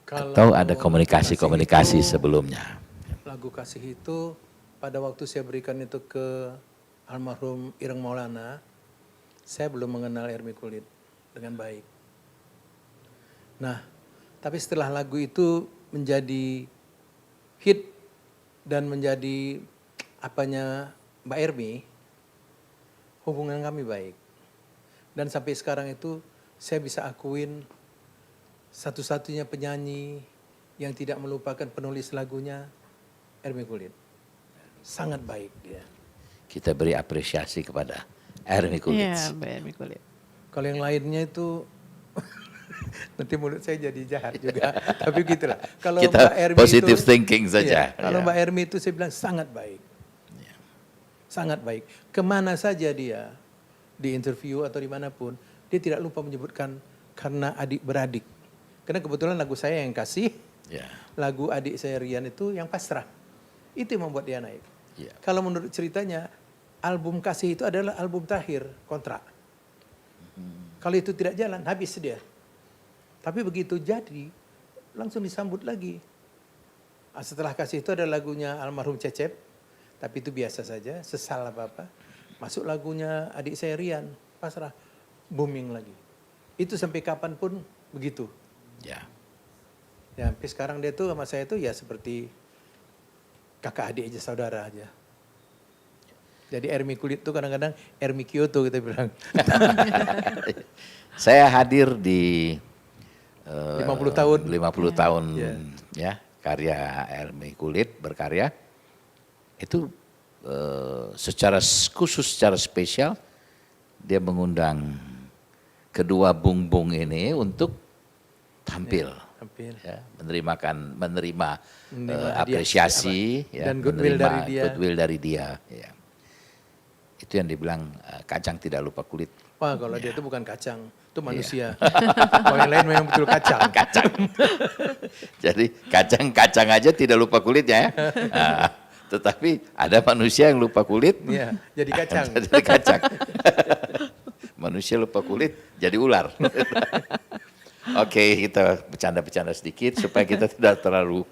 Speaker 4: atau ada komunikasi-komunikasi sebelumnya?
Speaker 5: Lagu Kasih itu pada waktu saya berikan itu ke almarhum Ireng Maulana, saya belum mengenal Ermi Kulit dengan baik. Nah, tapi setelah lagu itu menjadi hit dan menjadi apanya Mbak Ermi, hubungan kami baik. Dan sampai sekarang itu saya bisa akuin satu-satunya penyanyi yang tidak melupakan penulis lagunya Ermi Kulit. Sangat baik dia.
Speaker 4: Kita beri apresiasi kepada Ermi Kulit.
Speaker 3: Iya, Mbak Ermi Kulit.
Speaker 5: Kalau yang lainnya itu nanti mulut saya jadi jahat juga. Tapi gitulah. Kalau
Speaker 4: Kita
Speaker 5: Mbak Ermi
Speaker 4: positive
Speaker 5: itu,
Speaker 4: thinking saja.
Speaker 5: iya, kalau
Speaker 4: Ya.
Speaker 5: Mbak Ermi itu saya bilang sangat baik. Sangat baik. Kemana saja dia di interview atau dimanapun, dia tidak lupa menyebutkan karena adik-beradik. Karena kebetulan lagu saya yang Kasih,
Speaker 4: Ya.
Speaker 5: lagu adik saya Rian itu yang Pasrah. Itu yang membuat dia naik.
Speaker 4: Ya.
Speaker 5: Kalau menurut ceritanya, album Kasih itu adalah album terakhir kontrak. Kalau itu tidak jalan, habis dia. Tapi begitu jadi, langsung disambut lagi. Setelah Kasih itu ada lagunya almarhum Cecep, tapi itu biasa saja, sesal apa-apa. Masuk lagunya adik saya Rian, Pasrah, booming lagi. Itu sampai kapanpun begitu.
Speaker 4: Ya.
Speaker 5: Ya, sampai sekarang dia tuh sama saya tuh ya seperti kakak adik aja, saudara aja. Jadi Ermi Kulit tuh kadang-kadang Ermi Kyoto kita bilang.
Speaker 4: Saya hadir di
Speaker 5: 50 tahun.
Speaker 4: 50 tahun
Speaker 5: Ya.
Speaker 4: ya karya Ermi Kulit berkarya. Itu secara khusus, secara spesial dia mengundang kedua bung-bung ini untuk tampil.
Speaker 5: Hampir.
Speaker 4: Ya, menerima
Speaker 5: hadiah,
Speaker 4: apresiasi ya,
Speaker 5: dan goodwill
Speaker 4: menerima
Speaker 5: dari dia.
Speaker 4: goodwill dari dia ya. Itu yang dibilang kacang tidak lupa kulit.
Speaker 5: Wah, kalau dia itu bukan kacang, itu manusia. Kalau yang lain memang betul kacang.
Speaker 4: Kacang. Jadi kacang aja tidak lupa kulitnya ya. Nah, tetapi ada manusia yang lupa kulit.
Speaker 5: Iya, jadi kacang.
Speaker 4: Jadi kacang. Manusia lupa kulit jadi ular. Oke, kita bercanda-bercanda sedikit supaya kita tidak terlalu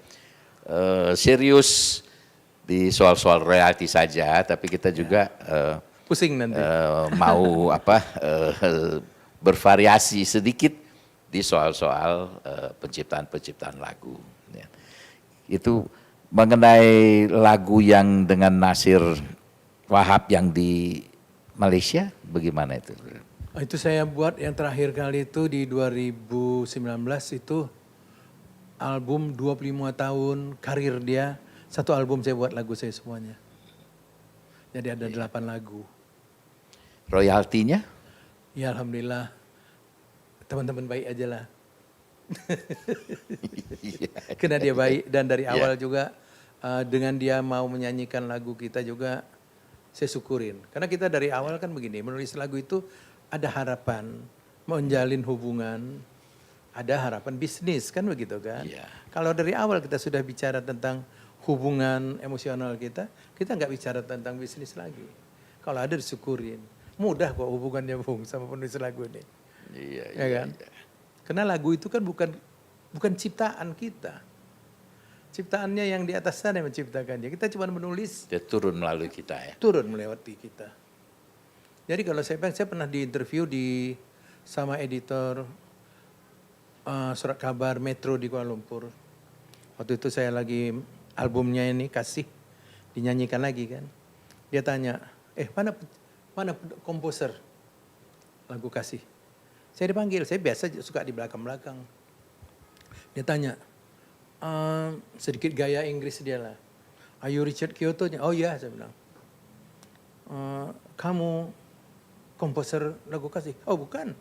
Speaker 4: serius di soal-soal royalti saja, tapi kita juga
Speaker 5: Pusing nanti.
Speaker 4: mau bervariasi sedikit di soal-soal penciptaan-penciptaan lagu. Ya. Itu mengenai lagu yang dengan Nasir Wahab yang di Malaysia, bagaimana itu?
Speaker 5: Itu saya buat yang terakhir kali itu di 2019 itu album 25 tahun karir dia. Satu album saya buat lagu saya semuanya. Jadi ada 8 lagu.
Speaker 4: Royaltinya?
Speaker 5: Ya alhamdulillah teman-teman baik aja lah. Karena dia baik dan dari awal juga dengan dia mau menyanyikan lagu kita juga saya syukurin. Karena kita dari awal kan begini, menulis lagu itu ada harapan menjalin hubungan, ada harapan bisnis kan begitu kan.
Speaker 4: Iya.
Speaker 5: Kalau dari awal kita sudah bicara tentang hubungan emosional kita nggak bicara tentang bisnis lagi. Kalau ada disyukurin. Mudah kok hubungannya Bung sama penulis lagu ini.
Speaker 4: Iya,
Speaker 5: Ya kan? Karena lagu itu kan bukan ciptaan kita. Ciptaannya yang di atas sana yang menciptakannya. Kita cuma menulis,
Speaker 4: Dia turun melalui kita ya.
Speaker 5: turun melewati kita. Jadi kalau saya pernah diinterview sama editor surat kabar Metro di Kuala Lumpur. Waktu itu saya lagi albumnya ini Kasih dinyanyikan lagi kan. Dia tanya, mana komposer lagu Kasih? Saya dipanggil, saya biasa suka di belakang-belakang. Dia tanya, sedikit gaya Inggris dia lah. Are you Richard Kyoto? Oh iya, saya bilang. Kamu komposer lagu Kasih? Oh bukan.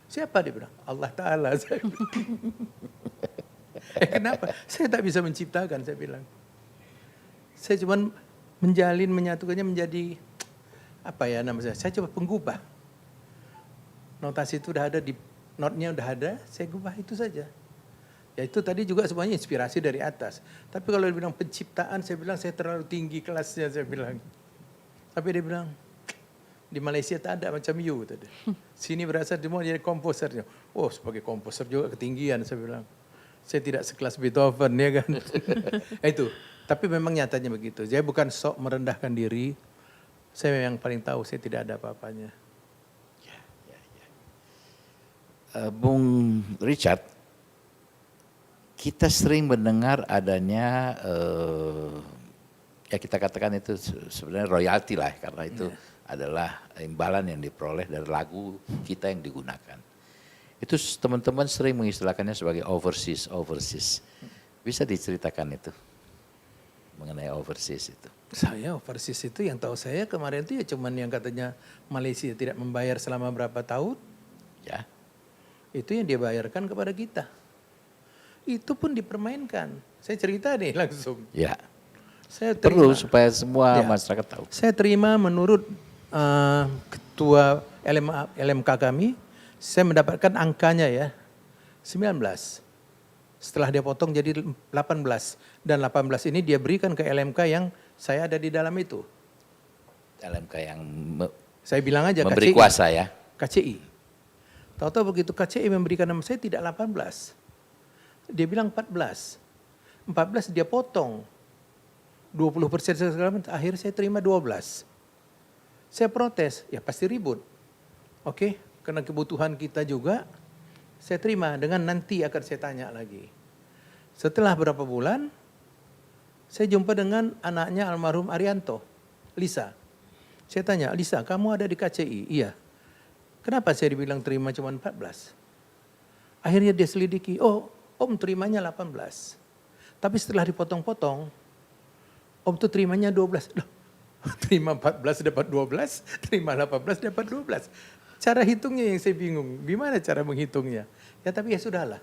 Speaker 5: Siapa dia bilang? Allah Ta'ala. Saya bilang. Kenapa? Saya tak bisa menciptakan, saya bilang. Saya cuma menyatukannya menjadi, apa ya namanya, saya coba penggubah. Notasi itu udah ada, notnya udah ada, saya gubah itu saja. Ya itu tadi juga semuanya inspirasi dari atas. Tapi kalau dia bilang penciptaan, saya bilang saya terlalu tinggi kelasnya, saya bilang. Tapi dia bilang, Di Malaysia tak ada macam you tadi. Sini berasal semua jadi komposernya. Oh, sebagai komposer juga ketinggian saya bilang. Saya tidak sekelas Beethoven ya kan. Itu. Tapi memang nyatanya begitu. Saya bukan sok merendahkan diri. Saya yang paling tahu saya tidak ada apa-apanya.
Speaker 4: Bung Richard, kita sering mendengar adanya ya kita katakan itu sebenarnya royalti lah, karena itu adalah imbalan yang diperoleh dari lagu kita yang digunakan. Itu teman-teman sering mengistilahkannya sebagai overseas. Bisa diceritakan itu mengenai overseas itu?
Speaker 5: Saya overseas itu yang tahu saya kemarin itu ya cuman yang katanya Malaysia tidak membayar selama berapa tahun.
Speaker 4: Ya.
Speaker 5: Itu yang dia bayarkan kepada kita. Itu pun dipermainkan. Saya cerita nih langsung.
Speaker 4: Ya.
Speaker 5: Saya terima.
Speaker 4: Perlu supaya semua
Speaker 5: Ya.
Speaker 4: masyarakat tahu.
Speaker 5: Saya terima menurut ketua LMK kami, saya mendapatkan angkanya ya 19. Setelah dia potong jadi 18. Dan 18 ini dia berikan ke LMK yang saya ada di dalam itu.
Speaker 4: LMK yang
Speaker 5: Saya bilang aja
Speaker 4: memberi
Speaker 5: KCI.
Speaker 4: kuasa ya.
Speaker 5: KCI. Tahu-tahu begitu KCI memberikan nama saya tidak 18. Dia bilang 14. 14 dia potong. 20% segala macam, akhirnya saya terima 12. Saya protes, ya pasti ribut. Oke, karena kebutuhan kita juga, saya terima dengan nanti akan saya tanya lagi. Setelah berapa bulan, saya jumpa dengan anaknya almarhum Arianto, Lisa. Saya tanya, Lisa, kamu ada di KCI? Iya. Kenapa saya dibilang terima cuma 14? Akhirnya dia selidiki, oh om terimanya 18. Tapi setelah dipotong-potong, om tuh terimanya 12. Loh, terima 14 dapat 12, terima 18 dapat 12. Cara hitungnya yang saya bingung, gimana cara menghitungnya? Ya tapi ya sudahlah.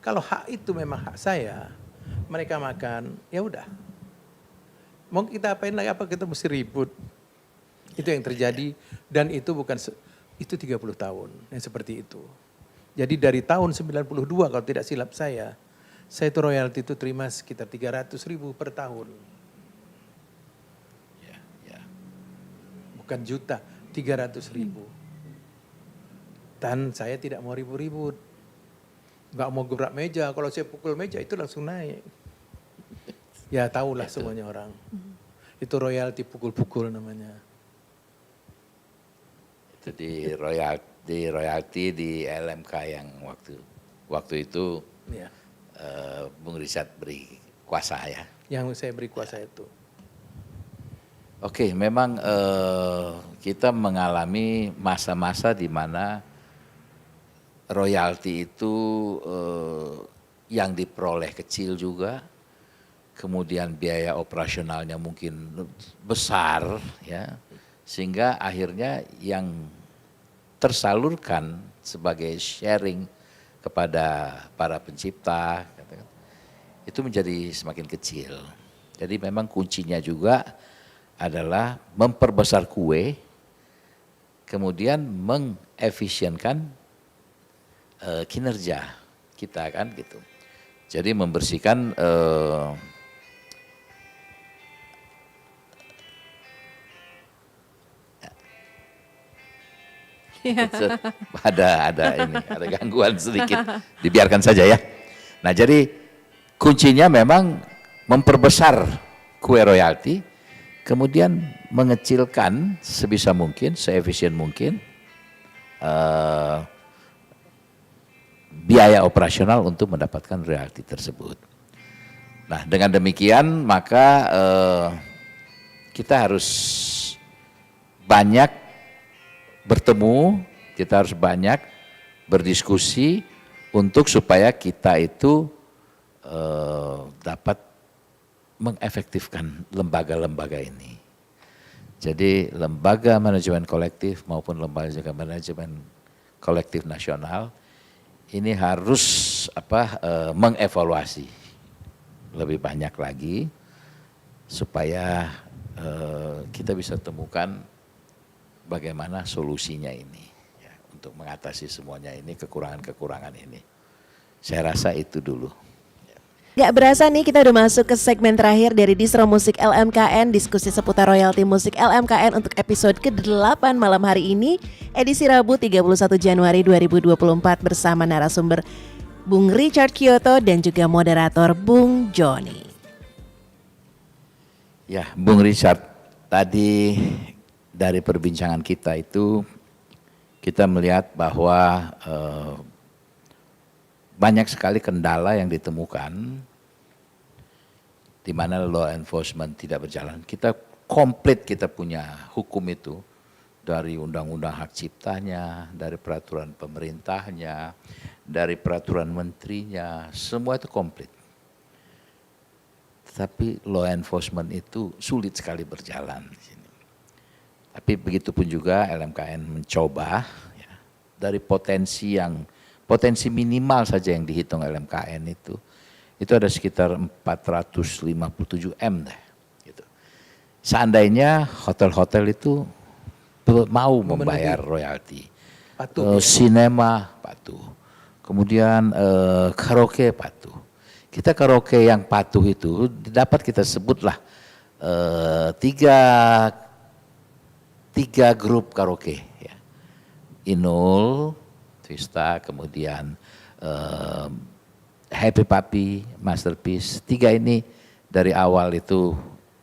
Speaker 5: Kalau hak itu memang hak saya, mereka makan, ya udah. Mau kita apain lagi, apa kita mesti ribut? Itu yang terjadi dan itu bukan, itu 30 tahun yang seperti itu. Jadi dari tahun 92 kalau tidak silap saya itu royalti itu terima sekitar 300.000 per tahun. Bukan juta, 300.000. Dan saya tidak mau ribut-ribut. Gak mau gebrak meja, kalau saya pukul meja itu langsung naik. Ya tahulah semuanya orang. Itu royalti pukul-pukul namanya.
Speaker 4: Itu di royalti di LMK yang waktu itu
Speaker 5: Ya.
Speaker 4: Bung Richard beri kuasa ya.
Speaker 5: Yang saya beri kuasa itu.
Speaker 4: Oke, memang kita mengalami masa-masa di mana royalti itu yang diperoleh kecil juga, kemudian biaya operasionalnya mungkin besar, ya, sehingga akhirnya yang tersalurkan sebagai sharing kepada para pencipta itu menjadi semakin kecil. Jadi memang kuncinya juga adalah memperbesar kue, kemudian mengefisienkan kinerja kita kan gitu. Jadi membersihkan ada gangguan sedikit, dibiarkan saja ya. Nah jadi kuncinya memang memperbesar kue royalti, kemudian mengecilkan sebisa mungkin, seefisien mungkin biaya operasional untuk mendapatkan royalti tersebut. Nah dengan demikian maka kita harus banyak bertemu, kita harus banyak berdiskusi untuk supaya kita itu dapat mengefektifkan lembaga-lembaga ini. Jadi lembaga manajemen kolektif maupun lembaga manajemen kolektif nasional ini harus mengevaluasi lebih banyak lagi supaya kita bisa temukan bagaimana solusinya ini ya, untuk mengatasi semuanya ini, kekurangan-kekurangan ini. Saya rasa itu dulu.
Speaker 3: Gak berasa nih kita udah masuk ke segmen terakhir dari Distro Musik LMKN, diskusi seputar royalti musik LMKN untuk episode ke-8 malam hari ini, edisi Rabu 31 Januari 2024 bersama narasumber Bung Richard Kyoto dan juga moderator Bung Joni.
Speaker 4: Ya, Bung Richard, tadi dari perbincangan kita itu kita melihat bahwa banyak sekali kendala yang ditemukan di mana law enforcement tidak berjalan. Kita komplit kita punya hukum itu dari undang-undang hak ciptanya, dari peraturan pemerintahnya, dari peraturan menterinya, semua itu komplit. Tetapi law enforcement itu sulit sekali berjalan di sini. Tapi begitu pun juga LMKN mencoba ya, dari potensi minimal saja yang dihitung LMKN itu ada sekitar 457 M deh. Gitu. Seandainya hotel-hotel itu mau membayar royalti, sinema patuh, kemudian karaoke patuh. Kita karaoke yang patuh itu dapat kita sebutlah tiga grup karaoke, ya. Inul, Twista, kemudian Happy Papi, Masterpiece. 3 ini dari awal itu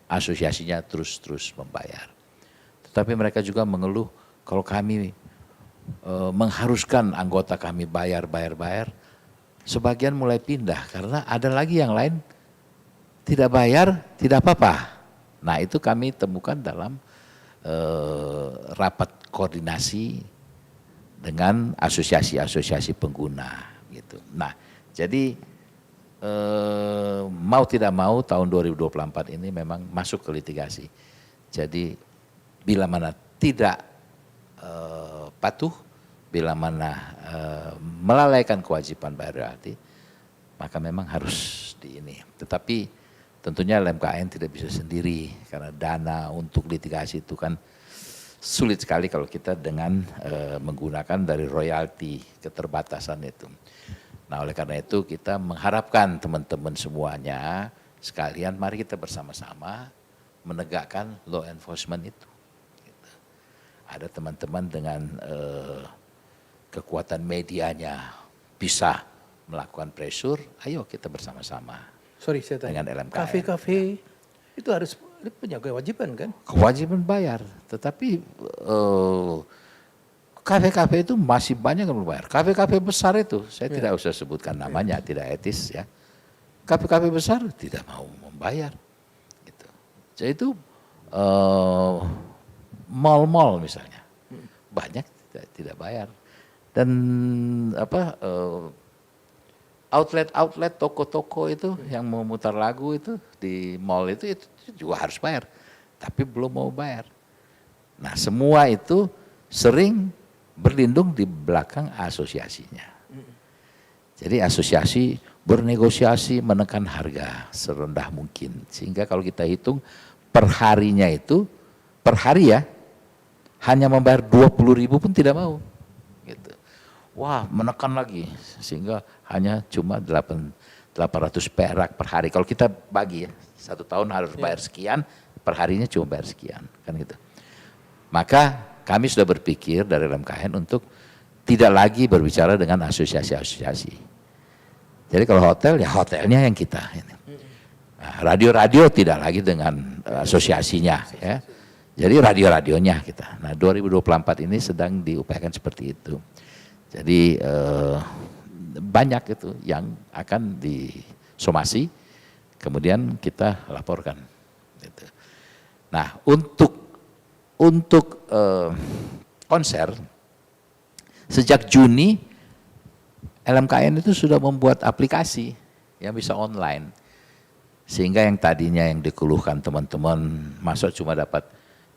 Speaker 4: asosiasinya terus membayar. Tetapi mereka juga mengeluh kalau kami mengharuskan anggota kami bayar. Sebagian mulai pindah karena ada lagi yang lain tidak bayar, tidak apa-apa. Nah itu kami temukan dalam rapat koordinasi dengan asosiasi-asosiasi pengguna gitu. Nah, jadi mau tidak mau tahun 2024 ini memang masuk ke litigasi. Jadi bila mana tidak patuh, bila mana melalaikan kewajiban bayar royalti, maka memang harus di ini. Tetapi tentunya LMKN tidak bisa sendiri karena dana untuk litigasi itu kan sulit sekali kalau kita dengan menggunakan dari royalti keterbatasan itu. Nah oleh karena itu kita mengharapkan teman-teman semuanya sekalian mari kita bersama-sama menegakkan law enforcement itu. Gitu. Ada teman-teman dengan kekuatan medianya bisa melakukan pressure, ayo kita bersama-sama.
Speaker 5: Sorry saya tanya,
Speaker 4: dengan LMKN.
Speaker 5: kafe-kafe itu harus punya kewajiban kan?
Speaker 4: Kewajiban bayar, tetapi kafe-kafe itu masih banyak yang belum bayar. Kafe-kafe besar itu, saya tidak usah sebutkan namanya, tidak etis ya. Kafe-kafe besar tidak mau membayar. Gitu. Jadi itu mall-mall misalnya, banyak tidak bayar. Dan outlet toko-toko itu yang memutar lagu itu di mall itu juga harus bayar, tapi belum mau bayar. Nah semua itu sering berlindung di belakang asosiasinya. Jadi asosiasi bernegosiasi menekan harga serendah mungkin, sehingga kalau kita hitung per harinya itu, per hari ya, hanya membayar 20.000 pun tidak mau. Gitu. Wah menekan lagi sehingga hanya cuma 800 perak per hari. Kalau kita bagi ya, 1 tahun harus bayar sekian, per harinya cuma bayar sekian. Kan gitu. Maka kami sudah berpikir dari LMKN untuk tidak lagi berbicara dengan asosiasi-asosiasi. Jadi kalau hotel ya hotelnya yang kita. Nah, radio-radio tidak lagi dengan asosiasinya. Ya. Jadi radio-radionya kita. Nah 2024 ini sedang diupayakan seperti itu. Jadi banyak itu yang akan disomasi, kemudian kita laporkan. Gitu. Nah untuk konser sejak Juni LMKN itu sudah membuat aplikasi yang bisa online, sehingga yang tadinya yang dikeluhkan teman-teman masuk cuma dapat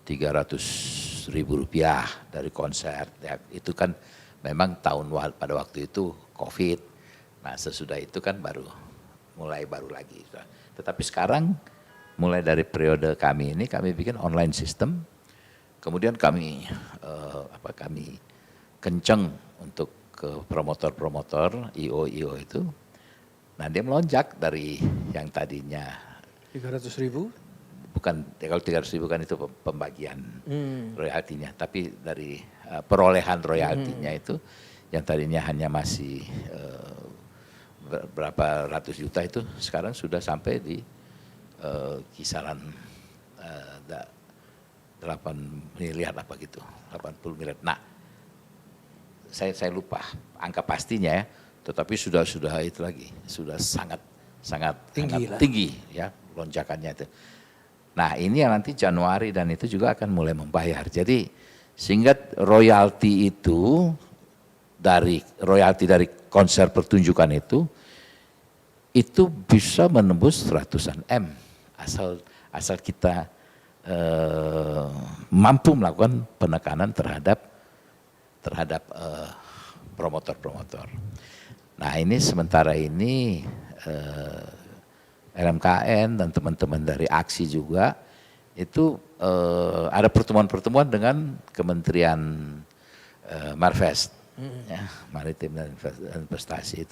Speaker 4: 300.000 rupiah dari konser, ya, itu kan memang pada waktu itu COVID. Nah sesudah itu kan baru lagi. Tetapi sekarang mulai dari periode kami ini kami bikin online system. Kemudian kami kenceng untuk ke promotor-promotor, IO itu Nah dia melonjak dari yang tadinya
Speaker 5: 300.000?
Speaker 4: bukan, kalau 300.000 kan itu pembagian royaltinya, tapi dari perolehan royaltinya itu yang tadinya hanya masih berapa ratus juta itu sekarang sudah sampai di kisaran 8 miliar apa gitu, 80 miliar. Nah, saya lupa angka pastinya ya, tetapi sudah itu lagi, sudah sangat tinggi ya lonjakannya itu. Nah, ini yang nanti Januari dan itu juga akan mulai membayar. Jadi sehingga royalti dari konser pertunjukan itu bisa menembus ratusan M asal kita mampu melakukan penekanan terhadap promotor-promotor. Nah ini sementara ini LMKN dan teman-teman dari Aksi juga itu ada pertemuan-pertemuan dengan Kementerian Marves, ya, Maritim dan Investasi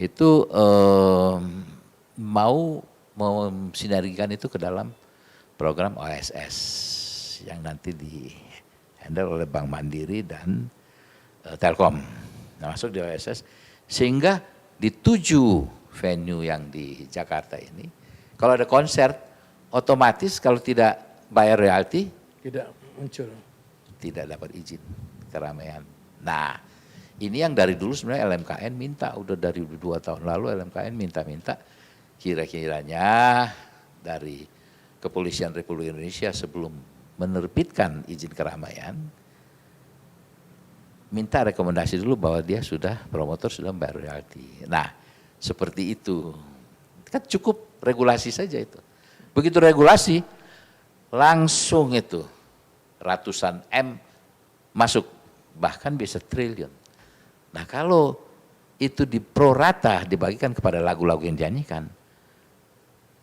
Speaker 4: itu mau mensinergikan itu ke dalam program OSS yang nanti di-handle oleh Bank Mandiri dan Telkom. Nah, masuk di OSS sehingga di 7 venue yang di Jakarta ini, kalau ada konser, otomatis kalau tidak bayar royalti,
Speaker 5: Tidak muncul.
Speaker 4: tidak dapat izin keramaian. Nah, ini yang dari dulu sebenarnya LMKN minta, udah dari 2 tahun lalu LMKN minta kira-kiranya dari Kepolisian Republik Indonesia sebelum menerbitkan izin keramaian, minta rekomendasi dulu bahwa dia promotor sudah membayar royalti. Nah, seperti itu. Kan cukup regulasi saja itu. Begitu regulasi, langsung itu ratusan M masuk, bahkan bisa triliun. Nah kalau itu diprorata, dibagikan kepada lagu-lagu yang dinyanyikan,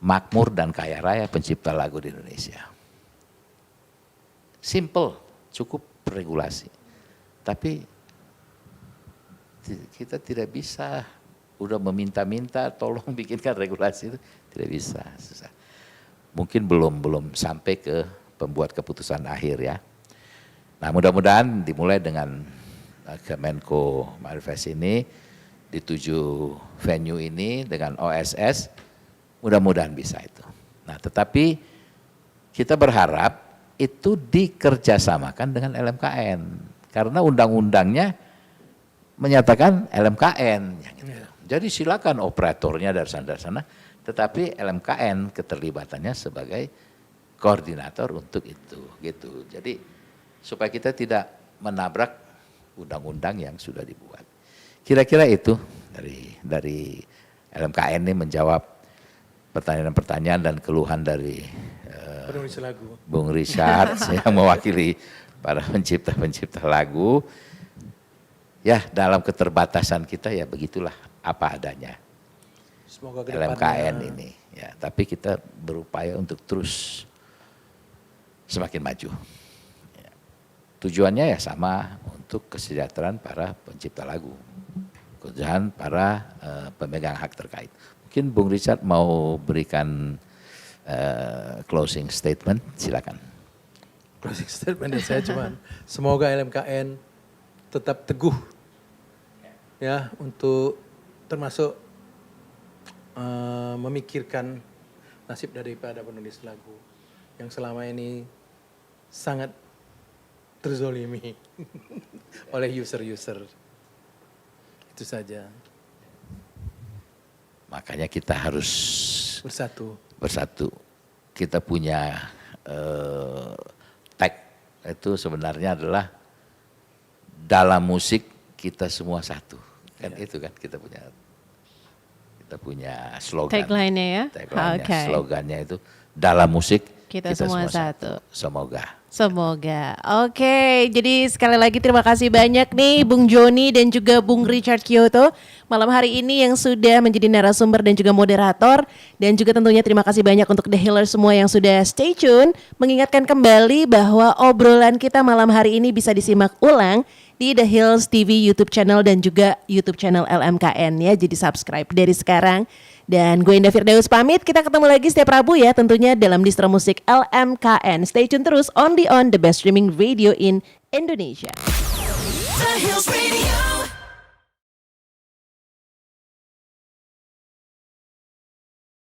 Speaker 4: makmur dan kaya raya pencipta lagu di Indonesia. Simple, cukup regulasi. Tapi kita tidak bisa udah meminta-minta tolong bikinkan regulasi itu, tidak bisa, susah. Mungkin belum sampai ke pembuat keputusan akhir ya. Nah mudah-mudahan dimulai dengan Kemenko Marves ini di 7 venue ini dengan OSS, mudah-mudahan bisa itu. Nah tetapi kita berharap itu dikerjasamakan dengan LMKN karena undang-undangnya menyatakan LMKN. Yang gitu. Jadi silakan operatornya dari sana, tetapi LMKN keterlibatannya sebagai koordinator untuk itu, gitu. Jadi supaya kita tidak menabrak undang-undang yang sudah dibuat. Kira-kira itu dari LMKN ini menjawab pertanyaan-pertanyaan dan keluhan dari Bung Richard yang mewakili para pencipta lagu. Ya dalam keterbatasan kita ya begitulah apa adanya.
Speaker 5: Semoga
Speaker 4: LMKN ini. Ya, tapi kita berupaya untuk terus semakin maju. Ya. Tujuannya ya sama untuk kesejahteraan para pencipta lagu, kesejahteraan para pemegang hak terkait. Mungkin Bung Richard mau berikan closing statement, silakan.
Speaker 5: Closing statement saya cuman semoga LMKN tetap teguh ya untuk termasuk memikirkan nasib daripada penulis lagu yang selama ini sangat terzolimi oleh user-user. Itu saja.
Speaker 4: Makanya kita harus bersatu. Kita punya tag itu sebenarnya adalah dalam musik kita semua satu. Kan itu kan kita punya slogan.
Speaker 3: Tagline-nya ya?
Speaker 4: Tagline-nya,
Speaker 3: Okay.
Speaker 4: slogannya itu dalam musik
Speaker 3: Kita semua satu.
Speaker 4: Semoga.
Speaker 3: Oke, jadi sekali lagi terima kasih banyak nih Bung Joni dan juga Bung Richard Kyoto malam hari ini yang sudah menjadi narasumber dan juga moderator. Dan juga tentunya terima kasih banyak untuk The Healers semua yang sudah stay tune. Mengingatkan kembali bahwa obrolan kita malam hari ini bisa disimak ulang di The Hills TV YouTube channel dan juga YouTube channel LMKN ya. Jadi subscribe dari sekarang. Dan gue Indah Firdaus pamit, kita ketemu lagi setiap Rabu ya tentunya dalam Distro Musik LMKN. Stay tune terus only on the best streaming radio in Indonesia.
Speaker 1: The Hills Radio.